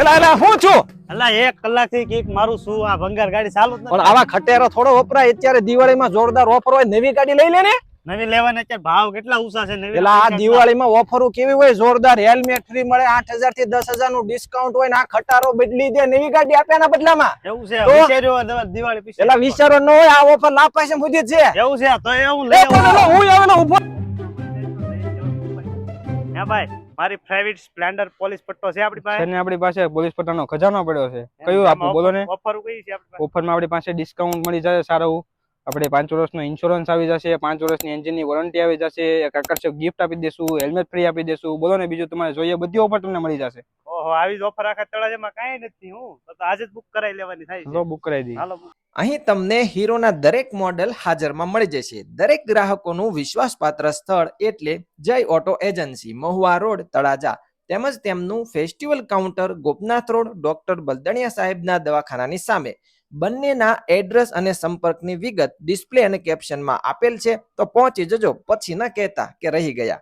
એલા એલા હું છું અલા 1 કલાકથી કઈક મારું શું આ ભંગાર ગાડી ચાલુ જ પણ નથી. આવા ખટેરો થોડો વપરાય અત્યારે દિવાળીમાં જોરદાર ઓફર હોય નવી ગાડી લઈ લે ને નવી લેવાને અત્યારે ભાવ કેટલા ઊંચા છે નવી એલા આ દિવાળીમાં ઓફરો કેવી હોય જોરદાર હેલ્મેટ ફ્રી મળે 8,000 થી 10,000 નું ડિસ્કાઉન્ટ હોય ને આ ખટારો બદલી દે નવી ગાડી આપ્યાના બદલામાં એવું છે તો? વિચાર્યો દિવાળી પછી એલા વિચારો ન હોય આ ઓફર લાભ પાસે મુજબ છે એવું છે તો એવું એ લઈ પણ એલો હું આવેલો ઉભો હે ભાઈ મારી પ્રાઇવેટ સ્પ્લેન્ડર પોલીસ પટ્ટો છે આપણી પાસે છે ને આપણી પાસે પોલીસ પટ્ટાનો ખજાનો પડ્યો છે. કયું આપું બોલો ને. ઓફર કઈ છે આપણી પાસે? ઓફરમાં આપણી પાસે ડિસ્કાઉન્ટ મળી જશે સારું. આપણે 5 વર્ષનો ઇન્સ્યોરન્સ આવી જશે, 5 વર્ષની એન્જિનની વોરંટી આવી જશે, એક આકર્ષક ગિફ્ટ આપી દેશું, હેલ્મેટ ફ્રી આપી દેશું. બોલો ને બીજું તમારે જોઈએ બધી ઓફર તમને મળી જશે. ઓહો આવી જ ઓફર આખા તળાજામાં કાંઈ નથી. હું તો આજે જ બુક કરાવી લેવાની થાય છે. લો બુક કરાવી દી. હાલો book. અહીં તમને હીરોના દરેક મોડેલ હાજરમાં મળી જશે. દરેક ગ્રાહકોનું વિશ્વાસપાત્ર સ્થળ એટલે Jay auto agency, Mahuva road, Talaja. તેમજ તેમનું festival counter Gopnath road, doctor Baldaniya સાહેબના દવાખાનાની સામે. બંનેના એડ્રેસ અને સંપર્કની વિગત ડિસ્પ્લે અને કેપ્શનમાં આપેલ છે, તો પહોંચી જજો, પછી ન કહેતા કે રહી ગયા.